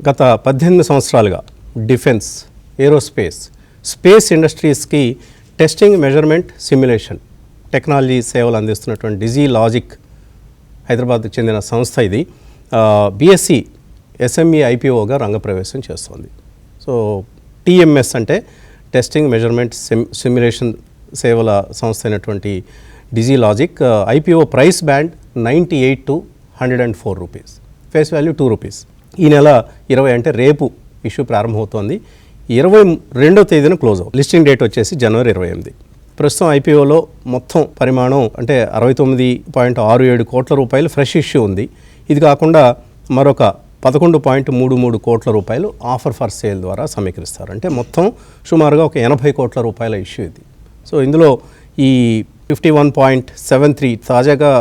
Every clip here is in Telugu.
గత 18 సంవత్సరాలుగా డిఫెన్స్, ఏరోస్పేస్, స్పేస్ ఇండస్ట్రీస్కి టెస్టింగ్, మెజర్మెంట్, సిమ్యులేషన్ టెక్నాలజీ సేవలు అందిస్తున్నటువంటి డిజిలాజిక్ హైదరాబాద్కు చెందిన సంస్థ ఇది బీఎస్సీ ఎస్ఎంఈ ఐపీఓగా రంగప్రవేశం చేస్తోంది. సో టీఎంఎస్ అంటే టెస్టింగ్, మెజర్మెంట్, సిమ్యులేషన్ సేవల సంస్థ అయినటువంటి Digilogic IPO price band 98 to 104 rupees, face value 2 rupees. ఈ నెల 20 అంటే రేపు ఇష్యూ ప్రారంభమవుతోంది. 22వ తేదీన క్లోజ్ అవుతుంది. లిస్టింగ్ డేట్ వచ్చేసి జనవరి 28. ప్రస్తుతం ఐపీఓలో మొత్తం పరిమాణం అంటే 69.67 కోట్ల రూపాయలు ఫ్రెష్ ఇష్యూ ఉంది. ఇది కాకుండా మరొక 11.33 కోట్ల రూపాయలు ఆఫర్ ఫర్ సేల్ ద్వారా సమీకరిస్తారు. అంటే మొత్తం సుమారుగా ఒక 80 కోట్ల రూపాయల ఇష్యూ ఇది. సో ఇందులో ఈ 51.73 తాజాగా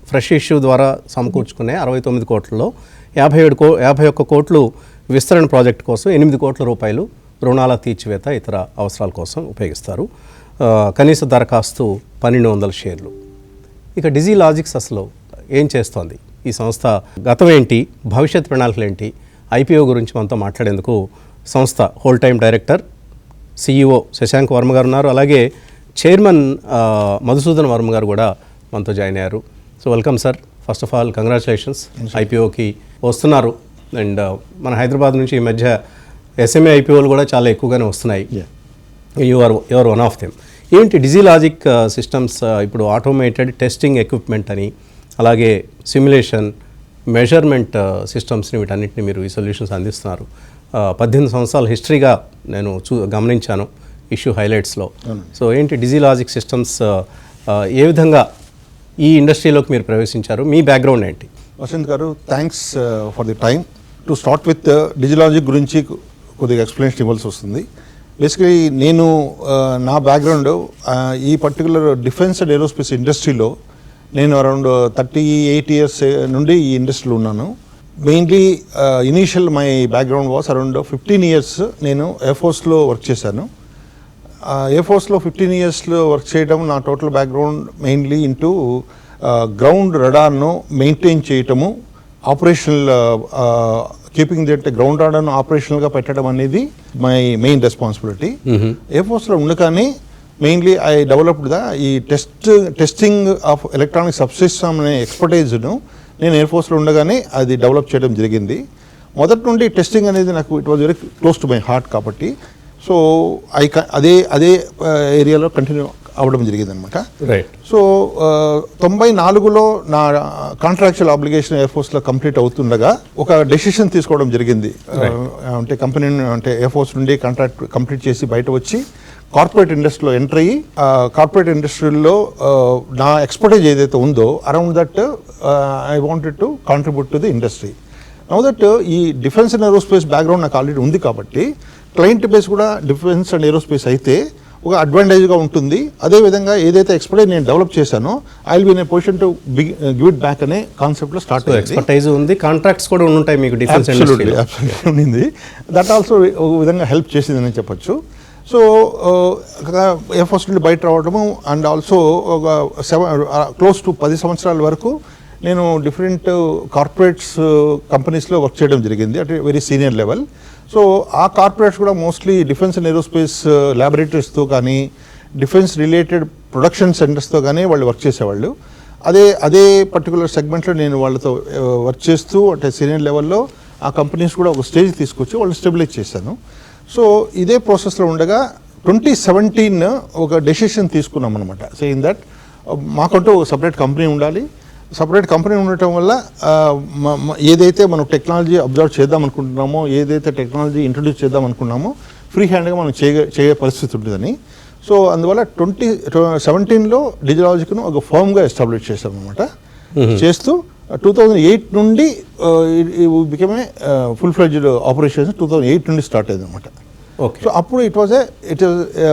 ఫ్రెష్ ఇష్యూ ద్వారా సమకూర్చుకునే 69 కోట్లలో 51 కోట్లు విస్తరణ ప్రాజెక్టు కోసం, 8 కోట్ల రూపాయలు రుణాల తీర్చివేత ఇతర అవసరాల కోసం ఉపయోగిస్తారు. కనీస దరఖాస్తు 1200 షేర్లు. ఇక డిజిలాజిక్స్ అసలు ఏం చేస్తోంది, ఈ సంస్థ గతం ఏంటి, భవిష్యత్ ప్రణాళికలు ఏంటి, ఐపీఓ గురించి మనతో మాట్లాడేందుకు సంస్థ whole time director CEO Shashank Varma గారు ఉన్నారు. అలాగే చైర్మన్ మధుసూదన్ వర్మ గారు కూడా మనతో జాయిన్ అయ్యారు. So welcome sir. First of all congratulations, ఐపీఓకి వస్తున్నారు. అండ్ మన హైదరాబాద్ నుంచి ఈ మధ్య ఎస్ఎంఏ ఐపీఓలు కూడా చాలా ఎక్కువగానే వస్తున్నాయి. Your one of them. ఏంటి డిజిలాజిక్ సిస్టమ్స్ ఇప్పుడు ఆటోమేటెడ్ టెస్టింగ్ ఎక్విప్మెంట్ అని, అలాగే సిమ్యులేషన్, మెజర్మెంట్ సిస్టమ్స్ని వీటన్నిటిని మీరు ఈ సొల్యూషన్స్ అందిస్తున్నారు. 18 సంవత్సరాల హిస్టరీగా నేను గమనించాను ఇష్యూ హైలైట్స్లో. సో ఏంటి డిజిలాజిక్ సిస్టమ్స్, ఏ విధంగా ఈ ఇండస్ట్రీలోకి మీరు ప్రవేశించారు, మీ బ్యాక్గ్రౌండ్ ఏంటి? Vasanth garu, thanks for the time. To start with Digilogic గురించి కొద్దిగా ఎక్స్ప్లెనేషన్ ఇవ్వాల్సి వస్తుంది. బేసికలీ నేను నా బ్యాక్గ్రౌండ్ ఈ పర్టికులర్ డిఫెన్స్ అండ్ ఏరోస్పేస్ ఇండస్ట్రీలో నేను అరౌండ్ 38 years నుండి ఈ ఇండస్ట్రీలో ఉన్నాను. Mainly initial my background was around 15 years నేను ఎయిర్ఫోర్స్లో వర్క్ చేశాను. ఎయిర్ఫోర్స్లో 15 yearsలో వర్క్ చేయడం నా total background mainly into ground రడార్ను మెయింటైన్ చేయటము, ఆపరేషనల్ కీపింగ్ దట్ గ్రౌండ్ రాడార్ను ఆపరేషనల్గా పెట్టడం అనేది మై మెయిన్ రెస్పాన్సిబిలిటీ. ఎయిర్ఫోర్స్లో ఉండగానే మెయిన్లీ ఐ డెవలప్డ్ ఈ టెస్టింగ్ ఆఫ్ ఎలక్ట్రానిక్ సబ్సిస్టమ్ అనే ఎక్స్పర్టైజ్ను నేను ఎయిర్ఫోర్స్లో ఉండగానే అది డెవలప్ చేయడం జరిగింది. మొదటి నుండి టెస్టింగ్ అనేది నాకు it was very close to my heart కాబట్టి సో అదే ఏరియాలో కంటిన్యూ అవ్వడం జరిగింది అనమాట. సో 94లో నా కాంట్రాక్చువల్ ఆబ్లిగేషన్ ఎయిర్ఫోర్స్లో కంప్లీట్ అవుతుండగా ఒక డెసిషన్ తీసుకోవడం జరిగింది. అంటే కంపెనీ అంటే ఎయిర్ఫోర్స్ నుండి కాంట్రాక్ట్ కంప్లీట్ చేసి బయట వచ్చి కార్పొరేట్ ఇండస్ట్రీలో ఎంటర్ అయ్యి కార్పొరేట్ ఇండస్ట్రీలో నా ఎక్స్పర్టైజ్ ఏదైతే ఉందో around that I wanted to contribute to the industry. Now that ఈ డిఫెన్స్ అండ్ ఏరోస్పేస్ బ్యాక్గ్రౌండ్ నాకు ఆల్రెడీ ఉంది కాబట్టి క్లయింట్ బేస్ కూడా డిఫెన్స్ అండ్ ఏరోస్పేస్ అయితే ఒక అడ్వాంటేజ్గా ఉంటుంది. అదేవిధంగా ఏదైతే ఎక్స్పర్టైజ్ నేను డెవలప్ చేశానో I will be in a position to give it back అనే కాన్సెప్ట్లో స్టార్ట్ అయ్యింది. ఎక్స్పర్టైజ్ ఉంది, కాంట్రాక్ట్స్ కూడా ఉంటాయి మీకు డిఫెన్స్ ఉంది. దట్ ఆల్సో ఒక విధంగా హెల్ప్ చేసిందని చెప్పొచ్చు. సో ఎయిర్ఫోర్స్ నుండి బయట రావడము అండ్ ఆల్సో ఒక క్లోజ్ టు 10 సంవత్సరాల వరకు నేను డిఫరెంట్ కార్పొరేట్స్ కంపెనీస్లో వర్క్ చేయడం జరిగింది at very senior level. So ఆ కార్పొరేట్స్ కూడా మోస్ట్లీ డిఫెన్స్ అండ్ ఏరోస్పేస్ ల్యాబొరేటరీస్తో కానీ డిఫెన్స్ రిలేటెడ్ ప్రొడక్షన్ సెంటర్స్తో కానీ వాళ్ళు వర్క్ చేసేవాళ్ళు. అదే పర్టికులర్ సెగ్మెంట్లో నేను వాళ్ళతో వర్క్ చేస్తూ అంటే సీనియర్ లెవెల్లో ఆ కంపెనీస్ కూడా ఒక స్టేజ్ తీసుకొచ్చి వాళ్ళు స్టెబిలైజ్ చేశాను. సో ఇదే ప్రాసెస్లో ఉండగా 2017 ఒక డెసిషన్ తీసుకున్నాం అనమాట. సేయింగ్ దట్ మాకంటూ ఒక సపరేట్ కంపెనీ ఉండాలి. సపరేట్ కంపెనీ ఉండటం వల్ల ఏదైతే మనం టెక్నాలజీ అబ్జర్వ్ చేద్దాం అనుకుంటున్నామో, ఏదైతే టెక్నాలజీ ఇంట్రొడ్యూస్ చేద్దాం అనుకున్నామో ఫ్రీ హ్యాండ్గా మనం చేయే పరిస్థితి ఉంటుందని. సో అందువల్ల 2017లో డిజిలాజిక్ను ఒక ఫర్మ్గా ఎస్టాబ్లిష్ చేశాం అనమాట. చేస్తూ 2008 నుండి become a full fledged operations 2008 నుండి స్టార్ట్ అయింది అనమాట. సో అప్పుడు ఇట్ వాజ్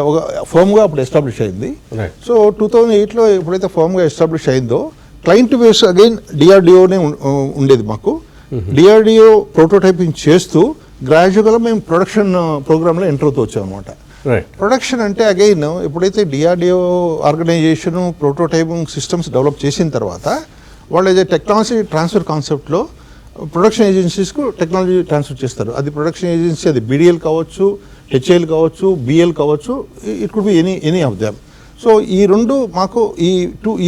ఒక ఫర్మ్గా అప్పుడు ఎస్టాబ్లిష్ అయింది. సో 2008లో ఎప్పుడైతే ఫర్మ్గా ఎస్టాబ్లిష్ అయిందో క్లయింట్ బేస్ అగైన్ డిఆర్డిఓనే ఉండేది మాకు. డిఆర్డిఓ ప్రోటోటైపింగ్ చేస్తూ గ్రాడ్యువల్గా మేము ప్రొడక్షన్ ప్రోగ్రాంలో ఎంటర్ అవుతూ వచ్చాం అనమాట. ప్రొడక్షన్ అంటే అగైన్ ఎప్పుడైతే DRDO organization prototyping systems develop చేసిన తర్వాత వాళ్ళు ఏదైతే టెక్నాలజీ ట్రాన్స్ఫర్ కాన్సెప్ట్లో ప్రొడక్షన్ ఏజెన్సీస్కు టెక్నాలజీ ట్రాన్స్ఫర్ చేస్తారు. అది ప్రొడక్షన్ ఏజెన్సీ, అది BDL కావచ్చు, HAL కావచ్చు, BL కావచ్చు, it could be any of them. So ఈ రెండు మాకు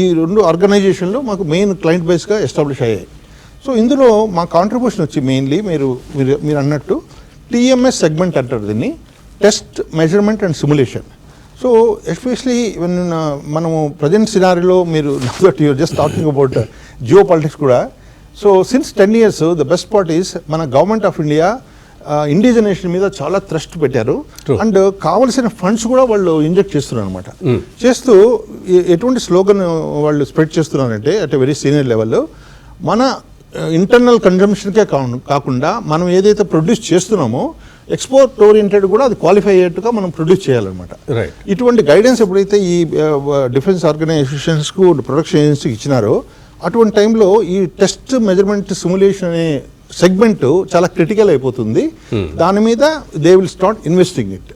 ఈ రెండు ఆర్గనైజేషన్లు మాకు మెయిన్ క్లయింట్ బేస్గా ఎస్టాబ్లిష్ అయ్యాయి. సో ఇందులో మా కాంట్రిబ్యూషన్ వచ్చి మెయిన్లీ మీరు అన్నట్టు TMS సెగ్మెంట్ అంటారు దీన్ని, test measurement and simulation. So especially మనము ప్రజెంట్ సినారీలో మీరు just talking about geopolitics కూడా. So since 10 years the best part is మన గవర్నమెంట్ ఆఫ్ ఇండియా ఇండిజినేషన్ మీద చాలా థ్రస్ట్ పెట్టారు. అండ్ కావలసిన ఫండ్స్ కూడా వాళ్ళు ఇంజెక్ట్ చేస్తున్నారు అనమాట. చేస్తూ ఎటువంటి స్లోగన్ వాళ్ళు స్ప్రెడ్ చేస్తున్నారంటే అట్ వెరీ సీనియర్ లెవెల్లో మన ఇంటర్నల్ కన్జంప్షన్కే కాకుండా మనం ఏదైతే ప్రొడ్యూస్ చేస్తున్నామో ఎక్స్పోర్ట్ ఓరియంటెడ్ కూడా అది క్వాలిఫై అయ్యేట్టుగా మనం ప్రొడ్యూస్ చేయాలన్నమాట. ఇటువంటి గైడెన్స్ ఎప్పుడైతే ఈ డిఫెన్స్ ఆర్గనైజేషన్స్కు ప్రొడక్షన్ ఏజెన్సీకి ఇచ్చినారో అటువంటి టైంలో ఈ టెస్ట్ మెజర్మెంట్ సిమ్యులేషన్ అనే సెగ్మెంట్ చాలా క్రిటికల్ అయిపోతుంది. దాని మీద they will start investing it.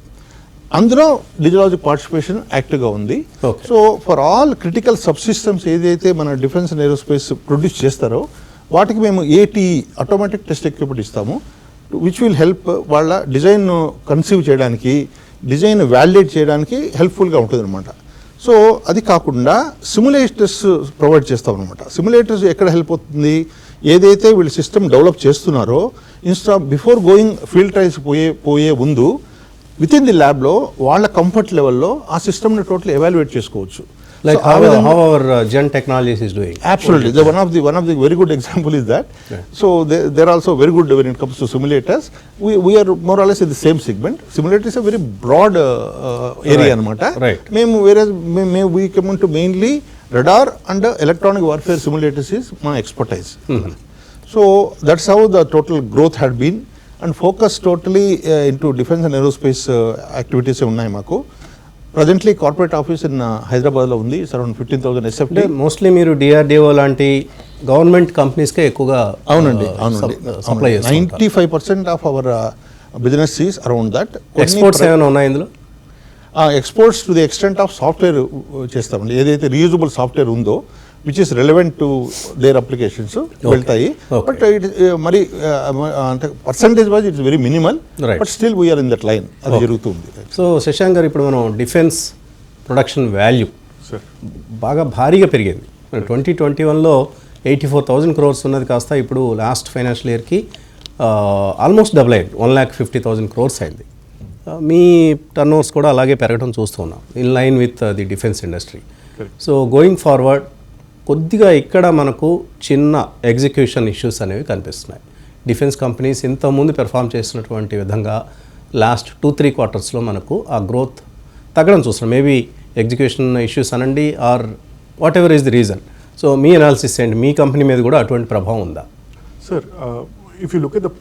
అందులో డిజిలాజిక్ పార్టిసిపేషన్ యాక్టివ్గా ఉంది. So for all critical sub systems ఏదైతే మన డిఫెన్స్ అండ్ ఏరోస్పేస్ ప్రొడ్యూస్ చేస్తారో వాటికి మేము ATE ఆటోమేటిక్ టెస్ట్ ఎక్విప్మెంట్ ఇస్తాము, విచ్ విల్ హెల్ప్ వాళ్ళ డిజైన్ కన్సీవ్ చేయడానికి, డిజైన్ వ్యాలిడేట్ చేయడానికి హెల్ప్ఫుల్గా ఉంటుంది అనమాట. సో అది కాకుండా సిమ్యులేటర్స్ ప్రొవైడ్ చేస్తాం అనమాట. సిమ్యులేటర్స్ ఎక్కడ హెల్ప్ అవుతుంది, ఏదైతే వీళ్ళు సిస్టమ్ డెవలప్ చేస్తున్నారో బిఫోర్ గోయింగ్ ఫీల్డ్ ట్రయల్స్ పోయే ముందు విత్ ఇన్ ది ల్యాబ్లో వాళ్ళ కంఫర్ట్ లెవెల్లో ఆ సిస్టమ్ని టోటల్ ఎవాల్యుయేట్ చేసుకోవచ్చు. Like how our Gen Technologies is doing. Absolutely. One of the very good example is that. Yeah. So they're also very good when it comes to simulators. We are more or less in the same segment. Simulators is a very broad area anamata. Right. Whereas we come into mainly radar and electronic warfare simulators is my expertise. Mm-hmm. So that's how the total growth had been, and focus totally into defense and aerospace activities unnai maku. Presently corporate office in హైదరాబాద్లో ఉంది. It's around 15,000 SFT. మోస్ట్లీ మీరు DRDO లాంటి గవర్నమెంట్ కంపెనీస్కే ఎక్కువగా సప్లై చేస్తారు. 95% of our business is around that. Exports ఏమైనా ఉన్నాయి ఇందులో? Exports to the extent of software చేస్తామండి. ఏదైతే రీయూజబుల్ సాఫ్ట్వేర్ ఉందో which is relevant to their applications వెళ్తాయి. బట్ మరి అంటే percentage wise it's very minimal, but still we are in that line. అది జరుగుతుంది. సో శశాంక్ గారు, ఇప్పుడు మనం డిఫెన్స్ ప్రొడక్షన్ వాల్యూ బాగా భారీగా పెరిగింది. 2021లో 84,000 crores ఉన్నది కాస్త ఇప్పుడు లాస్ట్ ఫైనాన్షియల్ ఇయర్కి ఆల్మోస్ట్ డబుల్ అయింది, 1,50,000 crores అయింది. మీ టర్న్ ఓవర్స్ కూడా అలాగే పెరగడం చూస్తూ ఉన్నాం, in line with the defence industry. So going forward కొద్దిగా ఇక్కడ మనకు చిన్న ఎగ్జిక్యూషన్ ఇష్యూస్ అనేవి కనిపిస్తున్నాయి. డిఫెన్స్ కంపెనీస్ ఇంతకుముందు పెర్ఫామ్ చేసినటువంటి విధంగా లాస్ట్ 2-3 quartersలో మనకు ఆ గ్రోత్ తగ్గడం చూస్తున్నాం. మేబీ ఎగ్జిక్యూషన్ ఇష్యూస్ అనండి or whatever is the reason. So మీ అనాలిసిస్ ఏంటి, మీ కంపెనీ మీద కూడా అటువంటి ప్రభావం ఉందా? Sir, if you look at the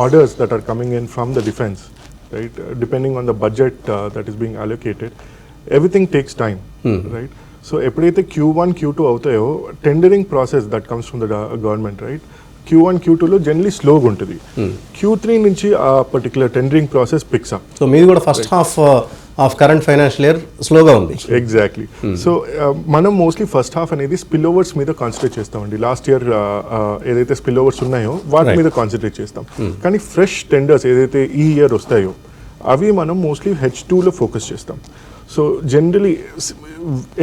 orders that are coming in from the defense, right, depending on the budget that is being allocated, everything takes time, right? So ఎప్పుడైతే Q1, Q2 అవుతాయో tendering process that comes from the government, right, Q1, Q2లో జనరలీ స్లోగా ఉంటుంది. Q3 నుంచి ఆ particular tendering process picks up. So మీది కూడా first half of current financial year స్లోగా ఉంది. ఎగ్జాక్ట్లీ. సో మనం మోస్ట్లీ ఫస్ట్ హాఫ్ అనేది స్పిల్ ఓవర్స్ మీద కాన్సన్ట్రేట్ చేస్తామండి. లాస్ట్ ఇయర్ ఏదైతే స్పిల్ ఓవర్స్ ఉన్నాయో వాటి మీద కాన్సన్ట్రేట్ చేస్తాం. కానీ ఫ్రెష్ టెండర్స్ ఏదైతే ఈ ఇయర్ వస్తాయో అవి మనం మోస్ట్లీ H2లో ఫోకస్ చేస్తాం. So generally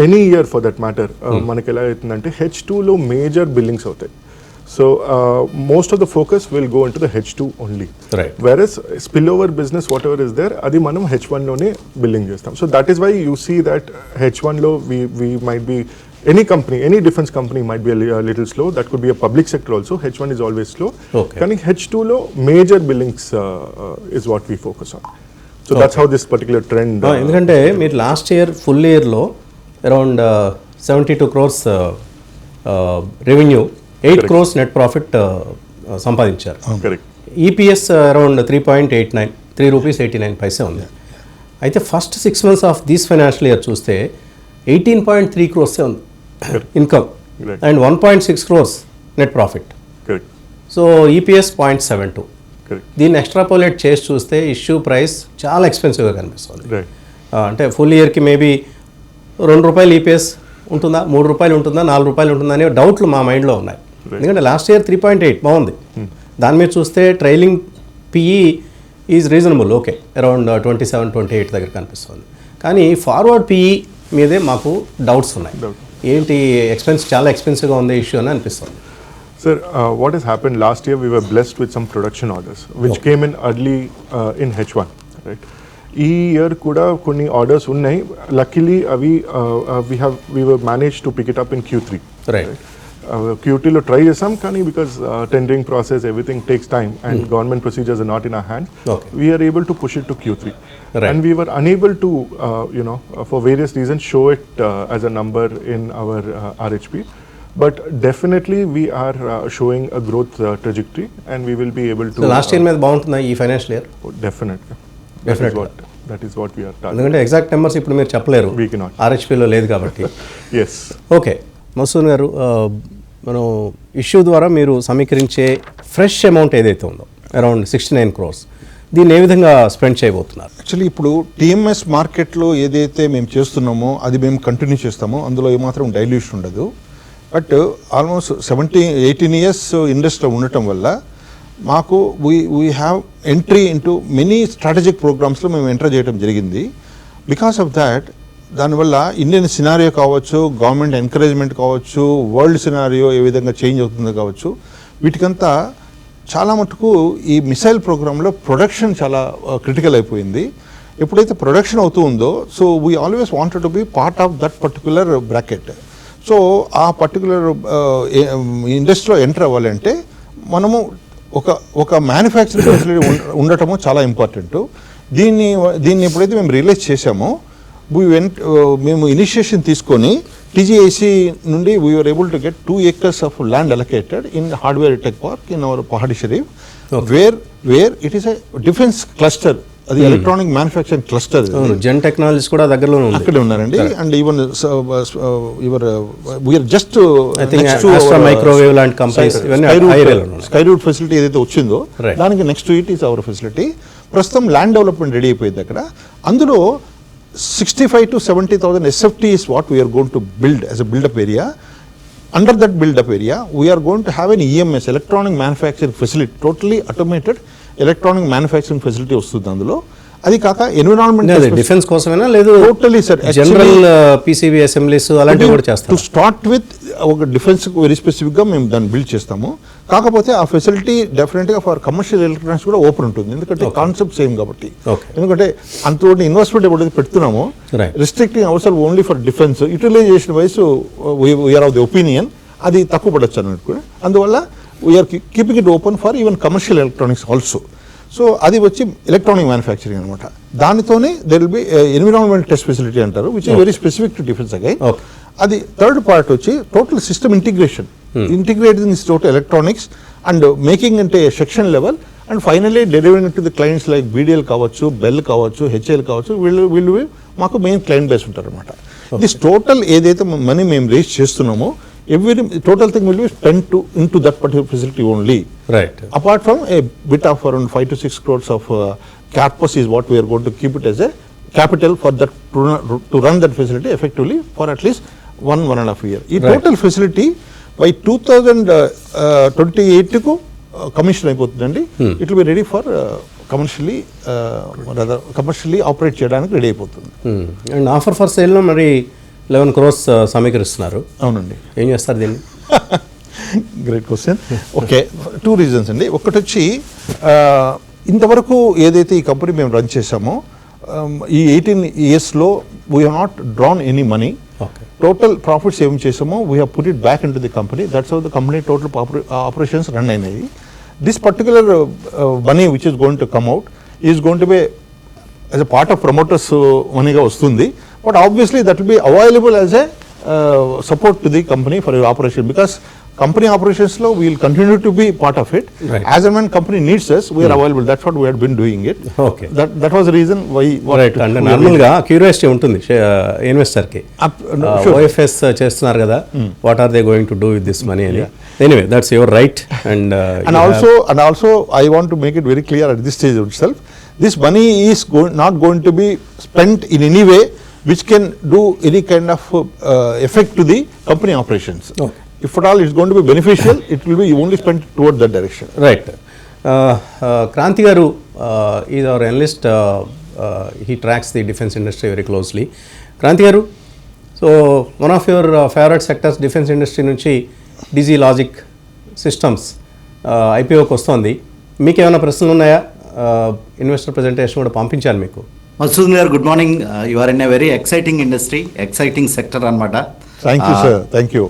any year for that matter మనకి ఎలా అవుతుందంటే H2లో మేజర్ బిల్లింగ్స్ అవుతాయి. So most of the focus will go into the H2 only. Versus spillover business whatever is there అది మనం H1లోనే బిల్లింగ్ చేస్తాం. So that is why you see that H1లో we might be any company, any defense company might be a little slow. That could be a public sector also. H1 is always slow. కానీ H2లో major billings is what we focus on. So that's how this particular trend. ఎందుకంటే మీరు లాస్ట్ ఇయర్ ఫుల్ ఇయర్లో around 72 crores revenue, 8 crores net profit సంపాదించారు. కరెక్ట్. EPS అరౌండ్ 3.89, ₹3.89 ఉంది. అయితే first 6 months of this financial year చూస్తే 18.3 crores ఉంది income and 1.6 crores net profit. So EPS 0.72. దీన్ని ఎక్స్ట్రాపోలేట్ చేసి చూస్తే ఇష్యూ ప్రైస్ చాలా ఎక్స్పెన్సివ్గా కనిపిస్తుంది. అంటే ఫుల్ ఇయర్కి మేబీ ₹2 EPS ఉంటుందా, ₹3 ఉంటుందా, ₹4 ఉంటుందా అనే డౌట్లు మా మైండ్లో ఉన్నాయి. ఎందుకంటే లాస్ట్ ఇయర్ 3.8 బాగుంది. దాని మీద చూస్తే trailing PE is reasonable, okay, around 27-28 దగ్గర కనిపిస్తుంది. కానీ ఫార్వర్డ్ పిఈ మీదే మాకు డౌట్స్ ఉన్నాయి. ఏంటి చాలా ఎక్స్పెన్సివ్గా ఉంది ఇష్యూ అని అనిపిస్తుంది. Sir, what has happened last year, we were blessed with some production orders which came in early in H1, right? ఈ ఇయర్ కూడా కొన్ని ఆర్డర్స్ ఉన్నాయి. లక్కీలీ అవి we were managed to pick it up in Q3. Right. Q2లో ట్రై చేసాం, కానీ because tendering process everything takes time and government procedures are not in our hands, we are able to push it to Q3. Right. And we were unable to, for various reasons, show it as a number in our RHP. But definitely we are showing a growth trajectory and we will be able to. Last year మీద బాగుంటుందా ఈ financial year? Definitely. That is what we are targeting. ఎందుకంటే ఎగ్జాక్ట్ నెంబర్స్ ఇప్పుడు మీరు చెప్పలేరు, We cannot. ఆర్హెచ్పిలో లేదు కాబట్టి. Yes. ఓకే, మసూద్ గారు, మనం ఇష్యూ ద్వారా మీరు సమీకరించే ఫ్రెష్ అమౌంట్ ఏదైతే ఉందో అరౌండ్ 69 crores, దీన్ని ఏ విధంగా స్పెండ్ చేయబోతున్నారు? యాక్చువల్లీ ఇప్పుడు టీఎంఎస్ మార్కెట్లో ఏదైతే మేము చేస్తున్నామో అది మేము కంటిన్యూ చేస్తామో, అందులో ఏమాత్రం డైల్యూషన్ ఉండదు. బట్ ఆల్మోస్ట్ 18 years ఇండస్ట్రీలో ఉండటం వల్ల మాకు we have entry into many strategic ప్రోగ్రామ్స్లో మేము ఎంటర్ చేయడం జరిగింది. బికాస్ ఆఫ్ దాట్, దానివల్ల ఇండియన్ సినారియో కావచ్చు, గవర్నమెంట్ ఎంకరేజ్మెంట్ కావచ్చు, వరల్డ్ సినారియో ఏ విధంగా చేంజ్ అవుతుందో కావచ్చు, వీటికంతా చాలా మటుకు ఈ మిసైల్ ప్రోగ్రాంలో ప్రొడక్షన్ చాలా క్రిటికల్ అయిపోయింది. ఎప్పుడైతే ప్రొడక్షన్ అవుతూ ఉందో, so we always wanted to be part of that particular bracket. So ఆ పర్టికులర్ ఇండస్ట్రీలో ఎంటర్ అవ్వాలంటే మనము ఒక మ్యానుఫ్యాక్చరింగ్ ఫెసిలిటీ ఉండటము చాలా ఇంపార్టెంట్. దీన్ని ఎప్పుడైతే మేము రియలైజ్ చేసామో, మేము ఇనిషియేషన్ తీసుకొని టీజీఐసి నుండి we are able to get 2 acres of land allocated in hardware tech park in our Pahadi Shareef, where it is a defence cluster. అది electronic manufacturing cluster. Zen technologies కూడా దగ్గరలో అక్కడే ఉన్నారండి. And even we are just microwave లాంటి కంపెనీస్ స్కై రూట్ ఫెసిలిటీ ఏదైతే వచ్చిందో దానికి next it is our facility. ప్రస్తుతం ల్యాండ్ డెవలప్మెంట్ రెడీ అయిపోయింది అక్కడ. అందులో 65,000 to 70,000 SFT is what we are going to build as a build-up area. Under that build-up area, we are going to have an EMS, electronic manufacturing facility, totally automated electronic manufacturing facility వస్తుంది అందులో. అది కాక ఎన్విరాన్మెంట్ డిఫెన్స్ కోసమేనా లేదు totally sir, general PCB assemblies అలాంటివి కూడా చేస్తాం. టు స్టార్ట్ విత్ ఒక డిఫెన్స్ వెరీ స్పెసిఫిక్గా మేము దాన్ని బిల్డ్ చేస్తాము. కాకపోతే ఆ ఫెసిలిటీ డెఫినెట్గా ఫర్ కమర్షియల్ ఎలక్ట్రానిక్స్ కూడా ఓపెన్ ఉంటుంది, ఎందుకంటే కాన్సెప్ట్ సేమ్ కాబట్టి. ఎందుకంటే అంతటి ఇన్వెస్ట్మెంట్ ఎప్పుడైతే పెడుతున్నామో, రిస్ట్రిక్టింగ్ అవసరం only for defence, utilization wise we are of the opinion అది తక్కువ పడవచ్చు అన్నట్టు. అందువల్ల we are keeping it open for even commercial electronics also. So అది వచ్చి ఎలక్ట్రానిక్ మ్యానుఫ్యాక్చరింగ్ అనమాట. దానితోనే there will be environment test facility అంటారు, which is very specific to defence again. అది థర్డ్ పార్ట్ వచ్చి total system integration, integrating this total electronics and making అంటే section level and finally delivering to the clients like BDL కావచ్చు, బెల్ కావచ్చు, హెచ్ఏఎల్ కావచ్చు, వీళ్ళు మాకు మెయిన్ క్లయింట్ బేస్ ఉంటారు అనమాట. దిస్ టోటల్ ఏదైతే మనీ మేము రేస్ చేస్తున్నామో, every total thing will be spent into that particular facility only. Right. Apart from a bit of around 5 to 6 crores of CapEx is what we are going to keep it as a capital for that to run that facility effectively for at least 1.5 year. This total facility by 2028 ku commission అయిపోతుందండి. It will be ready for commercially operate చేయడానికి రెడీ అయిపోతుంది. అండ్ ఆఫర్ ఫర్ సేల్ లో మరి 11 crores సమీకరిస్తున్నారు. అవునండి. ఏం చేస్తారు దీన్ని? Great question. ఓకే, 2 reasons అండి. ఒకటి వచ్చి ఇంతవరకు ఏదైతే ఈ కంపెనీ మేము రన్ చేసామో, ఈ 18 yearsలో we have not drawn any money. Total profits ఏం చేసామో we have put it back into the company. That's how the company total operations run అయినాయి. This particular money which is going to come out is going to be as a part of promoters మనీగా వస్తుంది. But obviously that will be available as a support to the company for your operation, because company operations lo we will continue to be part of it. Right. As and when company needs us, we are available. That's what we have been doing it. Okay. That was the reason why. Right. And normal ga curiosity ఉంటుంది investor ki. OFS చేస్తున్నారు కదా, what are they going to do with this money ani. Anyway, that's your right. And also I want to make it very clear at this stage itself, this money is not going to be spent in any way which can do any kind of effect to the company operations. if at all it's going to be beneficial, it will be only spent toward that direction. Right. Kranti garu is our analyst. He tracks the defense industry very closely. Kranti garu, so one of your favorite sectors defense industry నుంచి Digilogic systems IPOకి వస్తుంది. మీకు ఏమైనా ప్రశ్నలు ఉన్నాయా? ఇన్వెస్టర్ ప్రెజెంటేషన్ కూడా పంపించాను మీకు. Madhusudan garu, good morning. You are in a very exciting industry, exciting sector అనమాట. Thank you sir, thank you.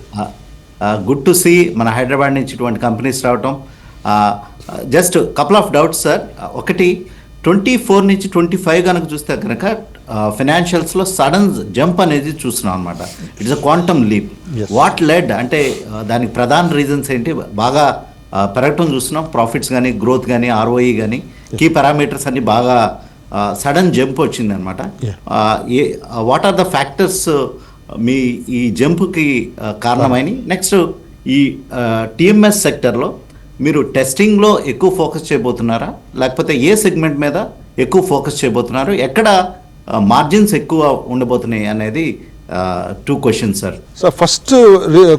Good to see మన హైదరాబాద్ నుంచి ఇటువంటి కంపెనీస్ రావటం. Just couple of doubts sir. ఒకటి, 24 నుంచి 25 కనుక చూస్తే కనుక ఫైనాన్షియల్స్లో సడన్ జంప్ అనేది చూస్తున్నాం అనమాట. It's a quantum leap. What lead అంటే దానికి ప్రధాన రీజన్స్ ఏంటి? బాగా పెరగటం చూస్తున్నాం, ప్రాఫిట్స్ కానీ, గ్రోత్ కానీ, ఆర్ఓఈ కానీ, కీ పారామీటర్స్ అన్ని బాగా సడన్ జంప్ వచ్చింది అనమాట. వాట్ ఆర్ ద ఫ్యాక్టర్స్ మీ ఈ జంప్కి కారణమైనవి? నెక్స్ట్, ఈ టీఎంఎస్ సెక్టర్లో మీరు టెస్టింగ్లో ఎక్కువ ఫోకస్ చేయబోతున్నారా, లేకపోతే ఏ సెగ్మెంట్ మీద ఎక్కువ ఫోకస్ చేయబోతున్నారు, ఎక్కడ మార్జిన్స్ ఎక్కువ ఉండబోతున్నాయి అనేది 2 questions sir. Sir, first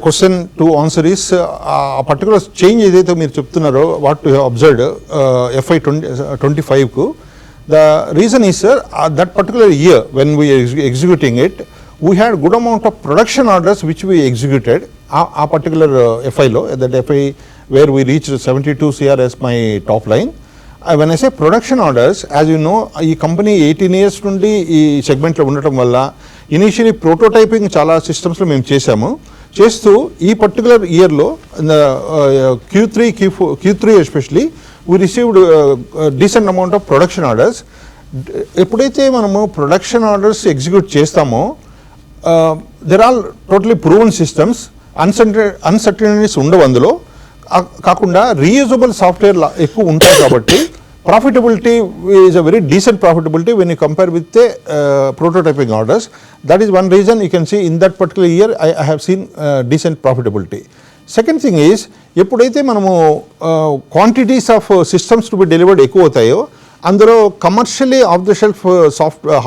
question to answer is ఆ పర్టికులర్ చేంజ్ ఏదైతే మీరు చెప్తున్నారో, what you have observed FY 25కు, the reason is sir that particular year when we executing it, we had good amount of production orders which we executed a particular FI lo, that FI where we reached 72 CR as my top line. When I say production orders, as you know, ee company 18 years nundi ee segment lo undatam valla initially prototyping chala systems lo mem chesamu. Chestu ee particular year lo Q3 especially we received a decent amount of production orders. Eppudaithe manamu production orders execute chestamo, they're all totally proven systems, uncertainties ఉండవు అందులో. కాకుండా రీయూజబుల్ సాఫ్ట్వేర్ ఎక్కువ ఉంటాయి కాబట్టి profitability is a very decent profitability when you compare with prototyping orders. That is one reason you can see in that particular year I have seen decent profitability. Second thing is, ఎప్పుడైతే మనము quantities of systems to be delivered ఎక్కువ అవుతాయో, అందులో commercially off the shelf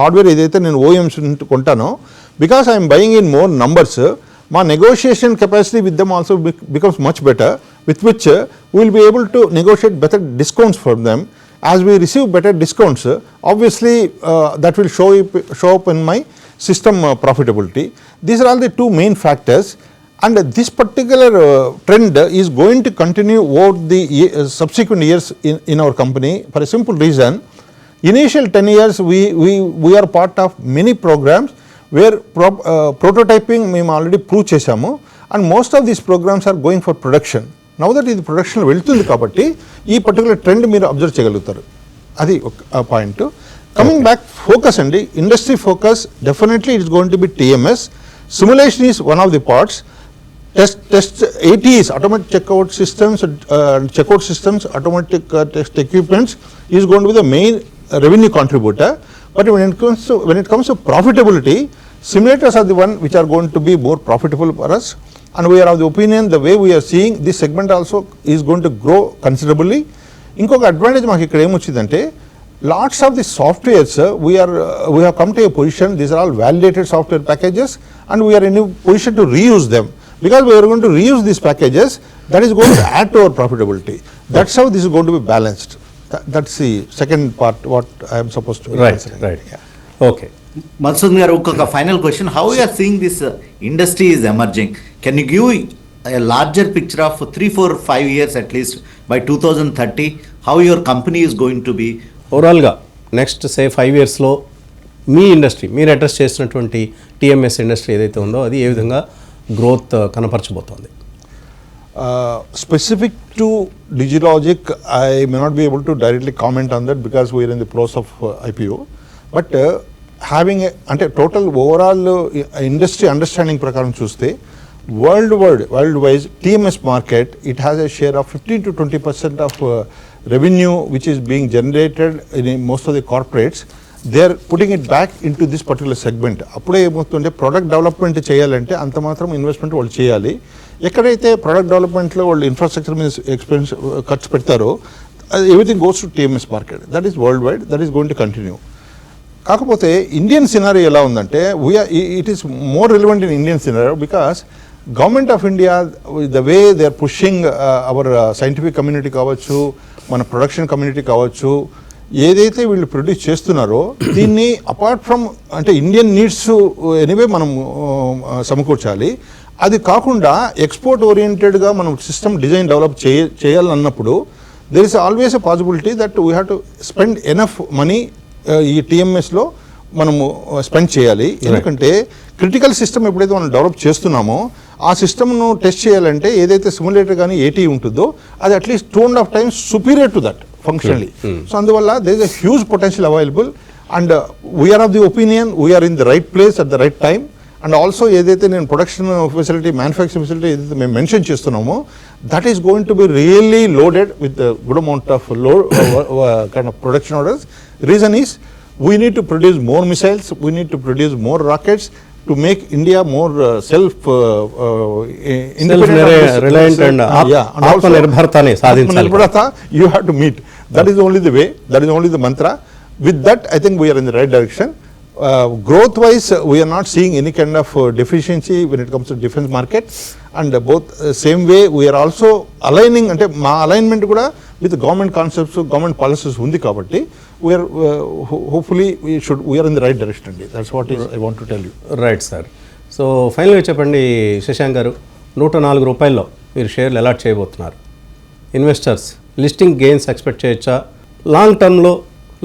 hardware ఏదైతే నేను ఓఎమ్స్ కొంటానో, because I am buying in more numbers, my negotiation capacity with them also becomes much better, with which we will be able to negotiate better discounts for them. As we receive better discounts, obviously that will show up in my system profitability. These are all the 2 main factors, and this particular trend is going to continue over the subsequent years in our company for a simple reason. Initial 10 years we are part of many programs where prototyping మేము ఆల్రెడీ ప్రూవ్ చేశాము, and most of these programs are going for production. Now that ఇది ప్రొడక్షన్లో వెళ్తుంది కాబట్టి ఈ పర్టికులర్ ట్రెండ్ మీరు అబ్జర్వ్ చేయగలుగుతారు. అది ఒక పాయింట్. కమింగ్ బ్యాక్, ఫోకస్ అండి, industry focus definitely it's going to B TMS. Simulation is one of the parts. Test ATEs, automatic checkout systems, automatic test equipments is going to be the main revenue contributor. But when it comes to profitability, simulators are the one which are going to be more profitable for us, and we are of the opinion the way we are seeing this segment also is going to grow considerably. ఇంకొక అడ్వాంటేజ్ మాకు ఇక్కడ ఏమొచ్చిందంటే, lots of the softwares we have come to a position, these are all validated software packages, and we are in a position to reuse them. Because we are going to reuse these packages, that is going to add to our profitability. That's how this is going to be balanced. That's the second part what I am supposed to be answering. Right. Okay. Madhusudan garu, oka final question. How you are seeing this industry is emerging? Can you give a larger picture of 3, 4, 5 years at least by 2030? How your company is going to be? ఓవరాల్గా నెక్స్ట్ 5 yearsలో మీ ఇండస్ట్రీ, మీరు అడ్రస్ చేసినటువంటి టీఎంఎస్ ఇండస్ట్రీ ఏదైతే ఉందో అది ఏ విధంగా growth కనపరచబోతోంది? Specific to Digilogic, I may not be able to directly comment on that because we are in the process of IPO. But having a total overall industry understanding prakaram chuste, worldwide TMS market, it has a share of 15 to 20% of revenue which is being generated in most of the corporates. They are putting it back into this particular segment. అప్పుడే ఏమవుతుంటే ప్రొడక్ట్ డెవలప్మెంట్ చేయాలంటే అంత మాత్రం ఇన్వెస్ట్మెంట్ వాళ్ళు చేయాలి. ఎక్కడైతే ప్రొడక్ట్ డెవలప్మెంట్లో వాళ్ళు ఇన్ఫ్రాస్ట్రక్చర్ మీద ఎక్స్పెన్స్ ఖర్చు పెడతారో, everything goes to TMS market. That is worldwide, that is going to continue. కాకపోతే ఇండియన్ సినారియో ఎలా ఉందంటే, it is more relevant in Indian scenario because government of India the way they are pushing our scientific community కావచ్చు, మన ప్రొడక్షన్ కమ్యూనిటీ కావచ్చు, ఏదైతే వీళ్ళు ప్రొడ్యూస్ చేస్తున్నారో దీన్ని అపార్ట్ ఫ్రమ్ అంటే ఇండియన్ నీడ్స్ ఎనీవే మనం సమకూర్చాలి. అది కాకుండా ఎక్స్పోర్ట్ ఓరియంటెడ్గా మనం సిస్టమ్ డిజైన్ డెవలప్ చేయాలన్నప్పుడు there is always a possibility that we have to spend enough money ఈ టీఎంఎస్లో మనము స్పెండ్ చేయాలి. ఎందుకంటే క్రిటికల్ సిస్టమ్ ఎప్పుడైతే మనం డెవలప్ చేస్తున్నామో ఆ సిస్టమ్ను టెస్ట్ చేయాలంటే ఏదైతే సిమ్యులేటర్ కానీ ఏటీ ఉంటుందో అది at least 2.5 times superior to that functionally. So అందువల్ల there is a huge potential available and we are of the opinion we are in the right place at the right time. And also ఏదైతే నేను ప్రొడక్షన్ ఫెసిలిటీ, మ్యానుఫ్యాక్చరింగ్ ఫెసిలిటీ ఏదైతే మేము మెన్షన్ చేస్తున్నామో that is going to be really loaded with good amount of kind of production orders. Reason is we need to produce more missiles, we need to produce more rockets to make India more independent, reliant and Atmanirbhartani sadhinchali. You have to meet. That is only the way, that is only the mantra. With that, I think we are in the right direction. Growth wise, we are not seeing any kind of deficiency when it comes to defense market, and both same way we are also aligning ante ma alignment kuda with government concepts, government policies undi kabatti we are hopefully we are in the right direction andi. That's what is I want to tell you. Right sir. So ఫైనల్గా చెప్పండి శశాంక్ గారు, 104 రూపాయల్లో మీరు షేర్లు అలాట్ చేయబోతున్నారు. ఇన్వెస్టర్స్ లిస్టింగ్ గెయిన్స్ ఎక్స్పెక్ట్ చేయొచ్చా? లాంగ్ టర్మ్లో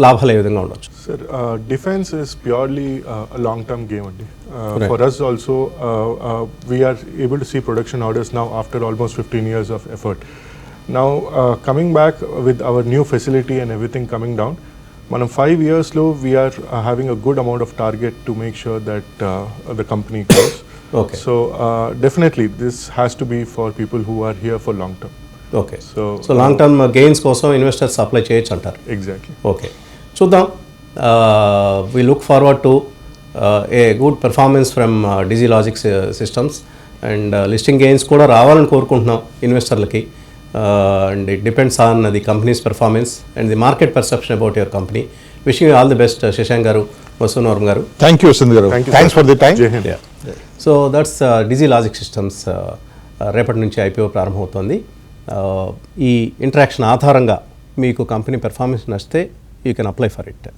లాభాలు ఏ విధంగా ఉండొచ్చు? Sir, defense is purely a long-term game only. Right. For us also, we are able to see production orders now after almost 15 years of effort. Now, coming back with our new facility and everything coming down, manam 5 years low, we are having a good amount of target to make sure that the company grows. Okay. So, definitely, this has to be for people who are here for long term. Okay. So long term gains కోసం ఇన్వెస్టర్స్ అప్లై చేయొచ్చు అంటారు. Exactly. ఓకే, చూద్దాం. We look forward to a good performance from Digilogic systems and listing gains కూడా రావాలని కోరుకుంటున్నాం ఇన్వెస్టర్లకి. And it depends on the company's performance and the market perception about your company. Wishing you all the best, Shashank garu, Vasunavaram garu. Thank you, Sindhu garu. Thanks for the time. Jai Hind. Yeah. So that's Digilogic systems. రేపటి నుంచి IPO ప్రారంభమవుతోంది. ఈ ఇంటరాక్షన్ ఆధారంగా మీకు కంపెనీ పెర్ఫార్మెన్స్ నచ్చితే you can apply for it.